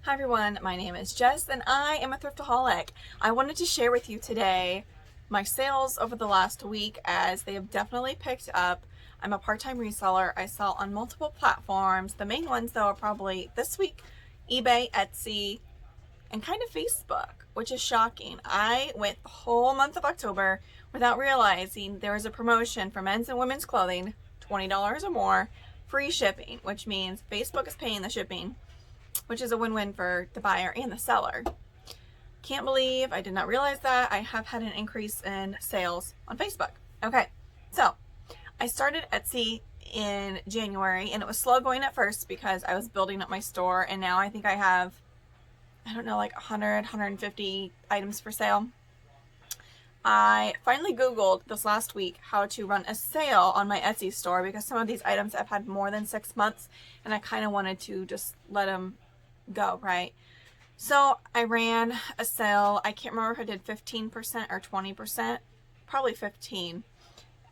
Hi everyone, my name is Jess and I am a thriftaholic. I wanted to share with you today my sales over the last week as they have definitely picked up. I'm a part-time reseller. I sell on multiple platforms. The main ones though are probably this week, eBay, Etsy, and kind of Facebook, which is shocking. I went the whole month of October without realizing there was a promotion for men's and women's clothing, $20 or more, free shipping, which means Facebook is paying the shipping, which is a win-win for the buyer and the seller. Can't believe I did not realize that. I have had an increase in sales on Facebook. Okay, so I started Etsy in January and it was slow going at first because I was building up my store, and now I think I have, I don't know, like 100, 150 items for sale. I finally Googled this last week how to run a sale on my Etsy store because some of these items I've had more than 6 months and I kind of wanted to just let them go, right? So I ran a sale. I can't remember if I did 15% or 20%, probably 15.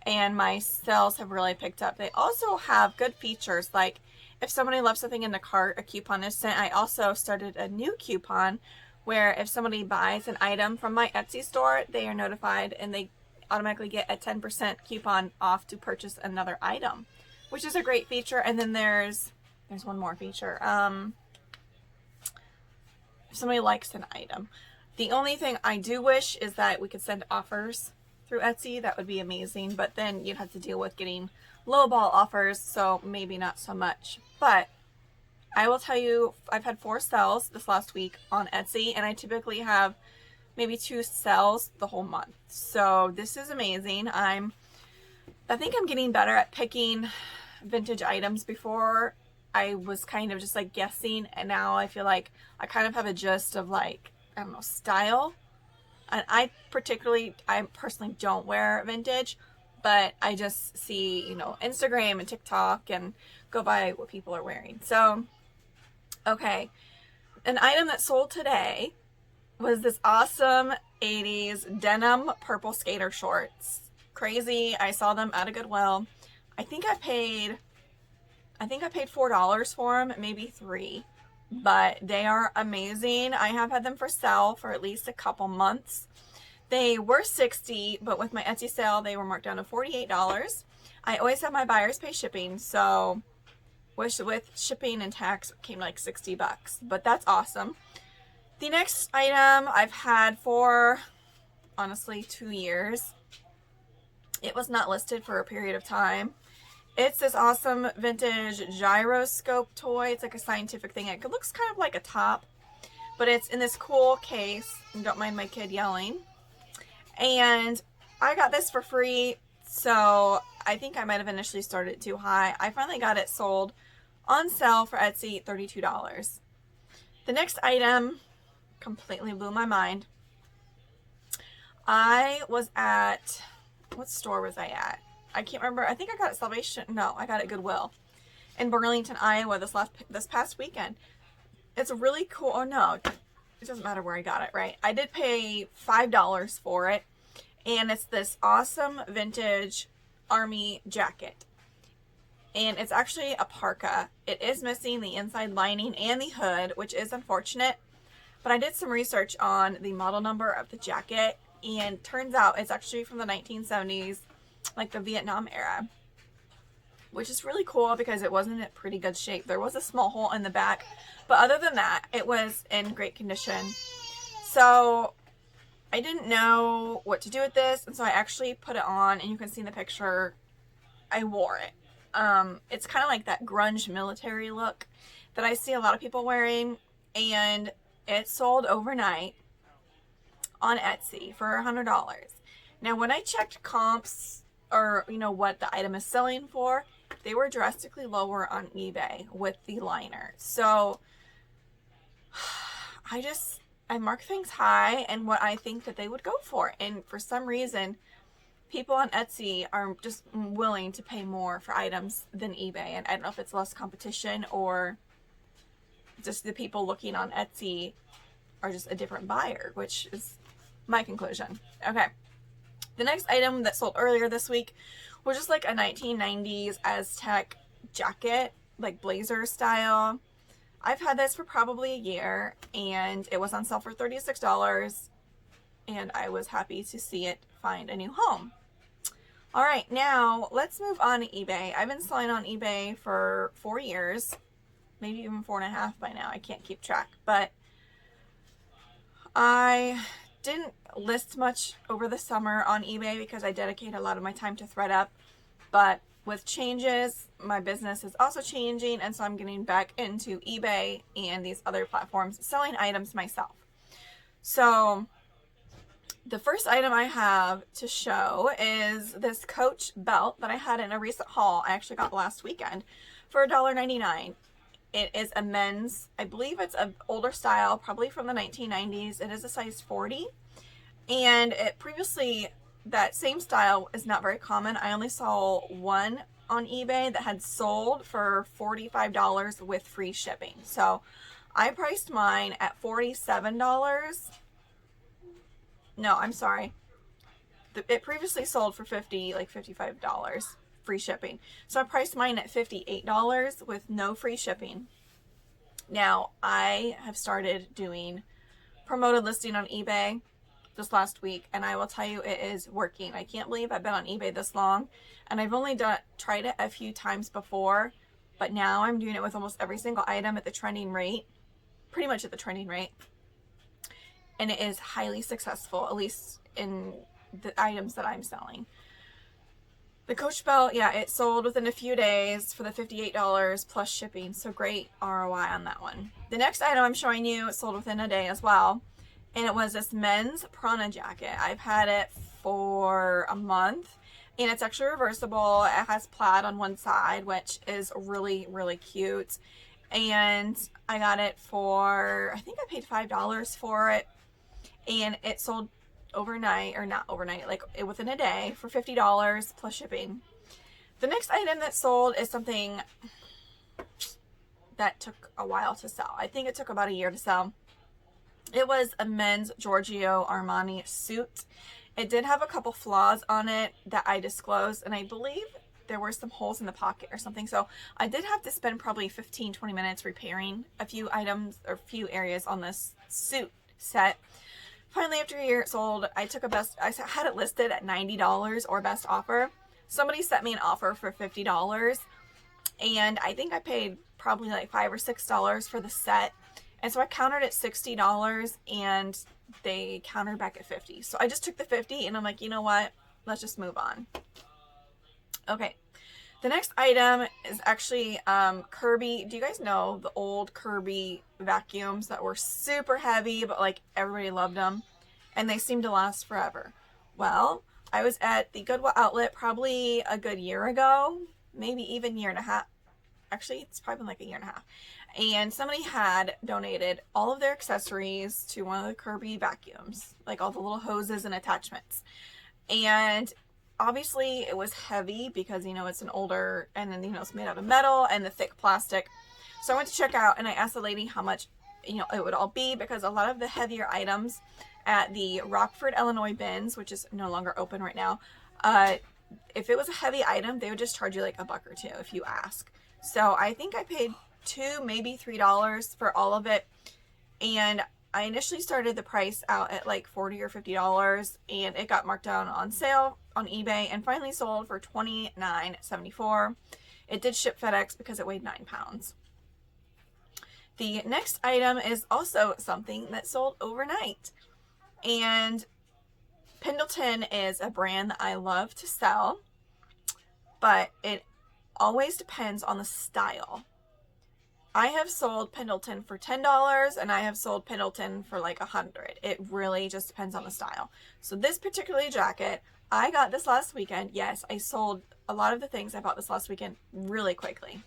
And my sales have really picked up. They also have good features, like if somebody left something in the cart, a coupon is sent. I also started a new coupon where if somebody buys an item from my Etsy store, they are notified and they automatically get a 10% coupon off to purchase another item, which is a great feature. And then there's one more feature. If somebody likes an item, the only thing I do wish is that we could send offers through Etsy. That would be amazing, but then you'd have to deal with getting lowball offers, so maybe not so much. But I will tell you, I've had 4 sales this last week on Etsy, and I typically have maybe 2 sales the whole month. So this is amazing. I think I'm getting better at picking vintage items. Before I was kind of just like guessing, and now I feel like I kind of have a gist of, like, I don't know, style. And I personally don't wear vintage, but I just see, Instagram and TikTok and go by what people are wearing. So, okay. An item that sold today was this awesome 80s denim purple skater shorts. Crazy. I saw them at a Goodwill. I think I paid $4 for them, maybe $3, but they are amazing. I have had them for sale for at least a couple months. They were $60, but with my Etsy sale, they were marked down to $48. I always have my buyers pay shipping, so with shipping and tax came like $60, but that's awesome. The next item I've had for, honestly, 2 years. It was not listed for a period of time. It's this awesome vintage gyroscope toy. It's like a scientific thing. It looks kind of like a top, but it's in this cool case. And don't mind my kid yelling. And I got this for free, so I think I might have initially started too high. I finally got it sold on sale for Etsy, $32. The next item completely blew my mind. I was at, what store was I at? I can't remember. I think I got it Salvation. No, I got it Goodwill in Burlington, Iowa this past weekend. It's really cool. Oh no, it doesn't matter where I got it, right? I did pay $5 for it, and it's this awesome vintage army jacket. And it's actually a parka. It is missing the inside lining and the hood, which is unfortunate. But I did some research on the model number of the jacket, and turns out it's actually from the 1970s, like the Vietnam era, which is really cool because it wasn't in pretty good shape. There was a small hole in the back, but other than that, it was in great condition. So I didn't know what to do with this, and so I actually put it on, and you can see in the picture, I wore it. It's kind of like that grunge military look that I see a lot of people wearing, and it sold overnight on Etsy for $100. Now, when I checked comps, or what the item is selling for, they were drastically lower on eBay with the liner. So I mark things high and what I think that they would go for, and for some reason people on Etsy are just willing to pay more for items than eBay. And I don't know if it's less competition or just the people looking on Etsy are just a different buyer, which is my conclusion. Okay. The next item that sold earlier this week was just like a 1990s Aztec jacket, like blazer style. I've had this for probably a year, and it was on sale for $36, and I was happy to see it find a new home. All right, now let's move on to eBay. I've been selling on eBay for 4 years, maybe even 4.5 by now. I can't keep track, but I didn't list much over the summer on eBay because I dedicate a lot of my time to ThredUp. But with changes, my business is also changing, and so I'm getting back into eBay and these other platforms selling items myself. So the first item I have to show is this Coach belt that I had in a recent haul I actually got last weekend for $1.99. It is a men's, I believe it's an older style, probably from the 1990s. It is a size 40. And it previously, that same style is not very common. I only saw one on eBay that had sold for $45 with free shipping. So I priced mine at $47. No, I'm sorry. It previously sold for $55 free shipping. So I priced mine at $58 with no free shipping. Now, I have started doing promoted listing on eBay this last week, and I will tell you it is working. I can't believe I've been on eBay this long, and I've only tried it a few times before, but now I'm doing it with almost every single item at the trending rate, pretty much at the trending rate. And it is highly successful, at least in the items that I'm selling. The Coach belt, yeah, it sold within a few days for the $58 plus shipping, so great ROI on that one. The next item I'm showing you sold within a day as well, and it was this men's Prana jacket. I've had it for a month, and it's actually reversible. It has plaid on one side, which is really, really cute. And I got it for, I think I paid $5 for it. And it sold overnight, or not overnight, like within a day for $50 plus shipping. The next item that sold is something that took a while to sell. I think it took about a year to sell. It was a men's Giorgio Armani suit. It did have a couple flaws on it that I disclosed, and I believe there were some holes in the pocket or something. So I did have to spend probably 15-20 minutes repairing a few items or a few areas on this suit set. Finally, after a year it sold, I had it listed at $90 or best offer. Somebody sent me an offer for $50, and I think I paid probably like $5 or $6 for the set. And so I countered at $60, and they countered back at $50. So I just took the $50, and I'm like, you know what? Let's just move on. Okay. The next item is actually Kirby. Do you guys know the old Kirby vacuums that were super heavy, but like everybody loved them, and they seem to last forever? Well, I was at the Goodwill outlet probably a good year ago, maybe even year and a half. Actually, it's probably been like a year and a half. And somebody had donated all of their accessories to one of the Kirby vacuums, like all the little hoses and attachments. And obviously it was heavy because, you know, it's an older, and then, you know, it's made out of metal and the thick plastic. So I went to check out, and I asked the lady how much, you know, it would all be, because a lot of the heavier items at the Rockford, Illinois bins, which is no longer open right now, if it was a heavy item, they would just charge you like $1 or $2 if you ask. So I think I paid $2, maybe $3 for all of it. And I initially started the price out at like $40 or $50, and it got marked down on sale on eBay and finally sold for $29.74. It did ship FedEx because it weighed 9 pounds. The next item is also something that sold overnight. And Pendleton is a brand that I love to sell, but it always depends on the style. I have sold Pendleton for $10, and I have sold Pendleton for like $100. It really just depends on the style. So this particular jacket, I got this last weekend. Yes, I sold a lot of the things I bought this last weekend really quickly.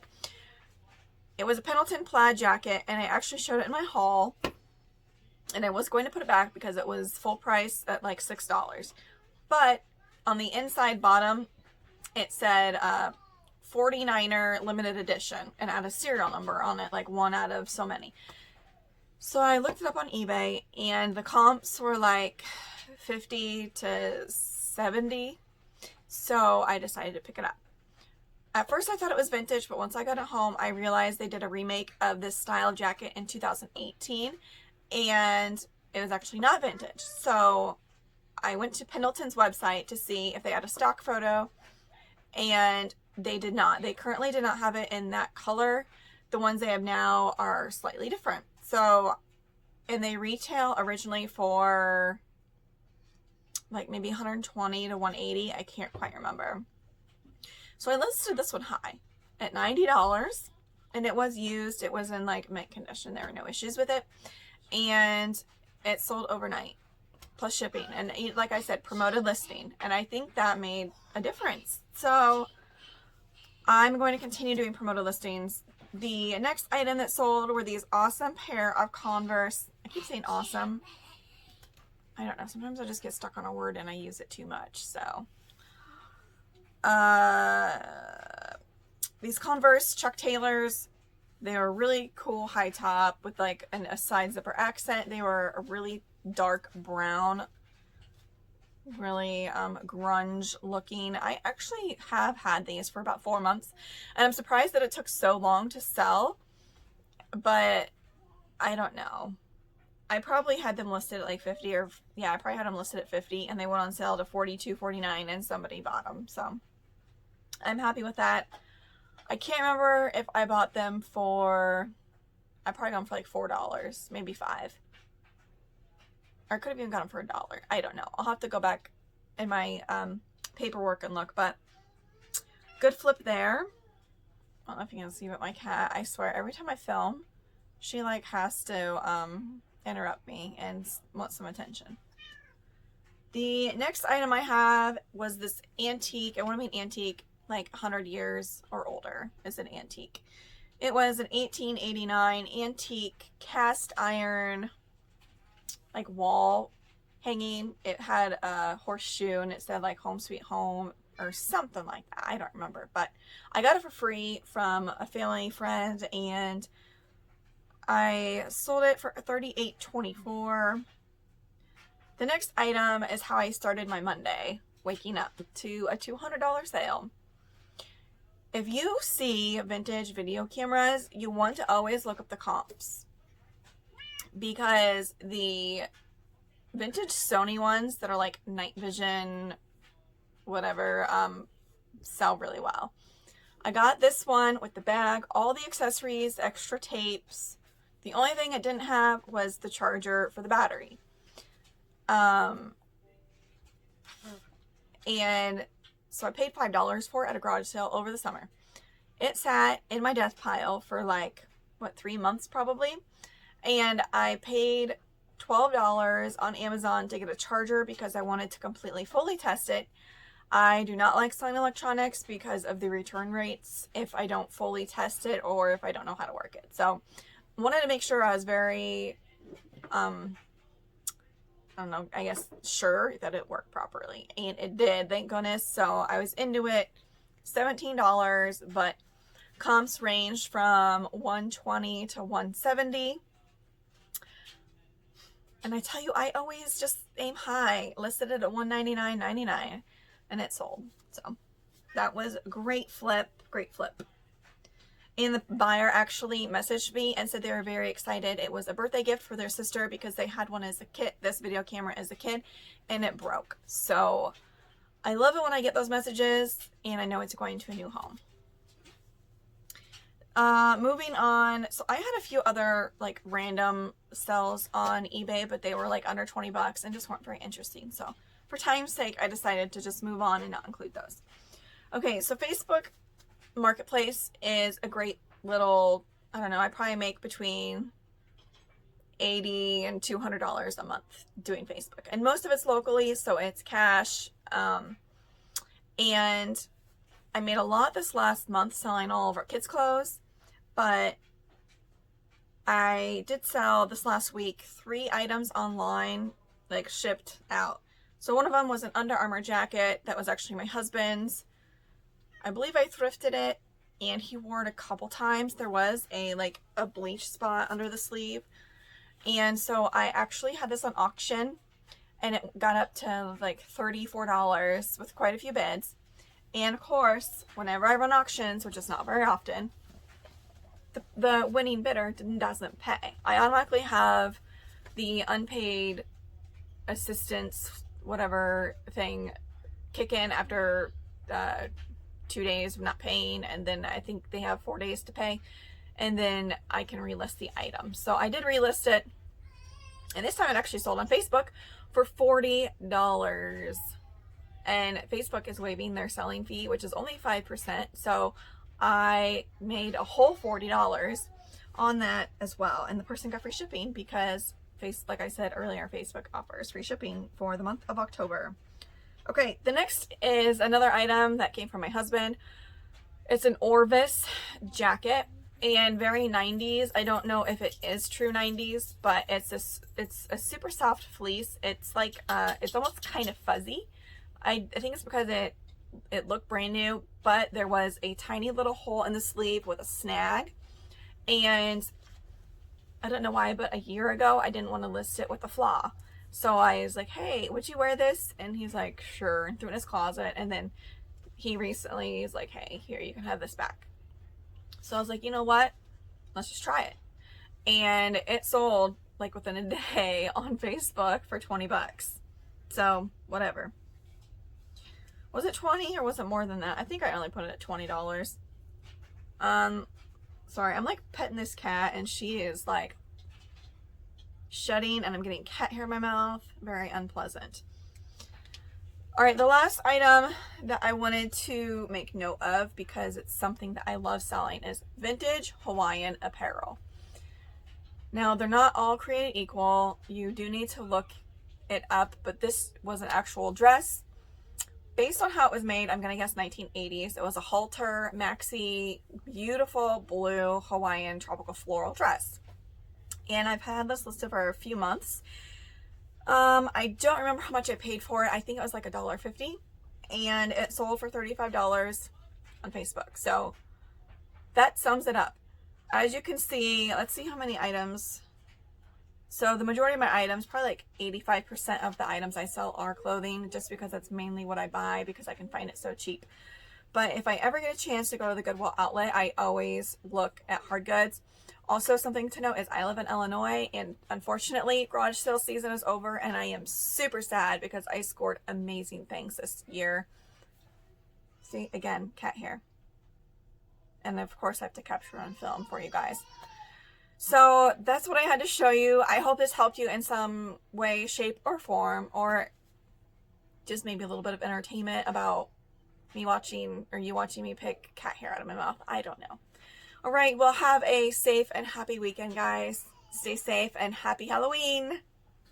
It was a Pendleton plaid jacket, and I actually showed it in my haul, and I was going to put it back because it was full price at like $6. But on the inside bottom, it said 49er limited edition, and had a serial number on it, like 1 out of so many. So I looked it up on eBay, and the comps were like 50 to 70. So I decided to pick it up. At first I thought it was vintage, but once I got it home, I realized they did a remake of this style jacket in 2018, and it was actually not vintage. So I went to Pendleton's website to see if they had a stock photo, and they did not. They currently did not have it in that color. The ones they have now are slightly different. So, and they retail originally for like maybe 120 to 180. I can't quite remember. So I listed this one high at $90, and it was used. It was in like mint condition. There were no issues with it, and it sold overnight plus shipping. And like I said, promoted listing, and I think that made a difference. So I'm going to continue doing promoted listings. The next item that sold were these awesome pair of Converse. I keep saying awesome. I don't know. Sometimes I just get stuck on a word and I use it too much. So these Converse Chuck Taylors, they were really cool high top with like a side zipper accent. They were a really dark brown, really grunge looking. I actually have had these for about 4 months, and I'm surprised that it took so long to sell, but I don't know. I probably had them listed at like 50, or yeah, I probably had them listed at 50, and they went on sale to 42, 49, and somebody bought them. So I'm happy with that. I can't remember if I bought them for, I probably got them for like $4, maybe $5. Or I could have even got them for $1. I don't know. I'll have to go back in my paperwork and look, but good flip there. I don't know if you can see, but my cat, I swear, every time I film, she like has to interrupt me and want some attention. The next item I have was this antique. And when I mean antique, like 100 years or older is an antique. It was an 1889 antique cast iron like wall hanging. It had a horseshoe and it said like home sweet home or something like that. I don't remember, but I got it for free from a family friend, and I sold it for $38.24. The next item is how I started my Monday, waking up to a $200 sale. If you see vintage video cameras, you want to always look up the comps, because the vintage Sony ones that are like night vision, whatever, sell really well. I got this one with the bag, all the accessories, extra tapes. The only thing it didn't have was the charger for the battery. And so I paid $5 for it at a garage sale over the summer. It sat in my death pile for like, 3 months probably. And I paid $12 on Amazon to get a charger because I wanted to completely fully test it. I do not like selling electronics because of the return rates if I don't fully test it or if I don't know how to work it. So I wanted to make sure I was very, I don't know, I guess sure that it worked properly. And it did, thank goodness. So I was into it. $17, but comps ranged from $120 to $170. And I tell you, I always just aim high. Listed it at $199.99, and it sold. So that was a great flip, great flip. And the buyer actually messaged me and said they were very excited. It was a birthday gift for their sister because they had one as a kid, this video camera as a kid, and it broke. So I love it when I get those messages, and I know it's going to a new home. Moving on. So I had a few other like random sells on eBay, but they were like under $20 and just weren't very interesting. So for time's sake, I decided to just move on and not include those. Okay, so Facebook Marketplace is a great little, I don't know, I probably make between $80 and $200 a month doing Facebook. And most of it's locally, so it's cash. And I made a lot this last month selling all of our kids' clothes, but I did sell this last week 3 items online, like shipped out. So one of them was an Under Armour jacket that was actually my husband's. I believe I thrifted it, and he wore it a couple times. There was a bleach spot under the sleeve, and so I actually had this on auction, and it got up to like $34 with quite a few bids. And of course, whenever I run auctions, which is not very often, the winning bidder doesn't pay. I automatically have the unpaid assistance, whatever thing, kick in after 2 days of not paying, and then I think they have 4 days to pay, and then I can relist the item. So I did relist it, and this time it actually sold on Facebook for $40. And Facebook is waiving their selling fee, which is only 5%. So I made a whole $40 on that as well. And the person got free shipping because, like I said earlier, Facebook offers free shipping for the month of October. Okay, the next is another item that came from my husband. It's an Orvis jacket, and very 90s. I don't know if it is true 90s, but it's a super soft fleece. It's like it's almost kind of fuzzy. I think it's because it looked brand new, but there was a tiny little hole in the sleeve with a snag. And I don't know why, but a year ago I didn't want to list it with a flaw. So I was like, hey, would you wear this? And he's like, sure, and threw it in his closet. And then he recently is like, hey, here, you can have this back. So I was like, you know what? Let's just try it. And it sold like within a day on Facebook for 20 bucks. So whatever. Was it 20 or was it more than that? I think I only put it at $20. Sorry, I'm like petting this cat and she is like shedding and I'm getting cat hair in my mouth. Very unpleasant. All right, the last item that I wanted to make note of because it's something that I love selling is vintage Hawaiian apparel. Now, they're not all created equal. You do need to look it up, but this was an actual dress. Based on how it was made, I'm going to guess 1980s. It was a halter, maxi, beautiful blue Hawaiian tropical floral dress. And I've had this listed for a few months. I don't remember how much I paid for it. I think it was like $1.50. And it sold for $35 on Facebook. So that sums it up. As you can see, let's see how many items. So the majority of my items, probably like 85% of the items I sell are clothing, just because that's mainly what I buy because I can find it so cheap. But if I ever get a chance to go to the Goodwill outlet, I always look at hard goods. Also, something to note is I live in Illinois, and unfortunately, garage sale season is over, and I am super sad because I scored amazing things this year. See, again, cat hair. And of course, I have to capture it on film for you guys. So that's what I had to show you. I hope this helped you in some way, shape, or form, or just maybe a little bit of entertainment about me watching, or you watching me pick cat hair out of my mouth. I don't know. All right, well, have a safe and happy weekend, guys. Stay safe and happy Halloween.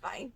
Bye.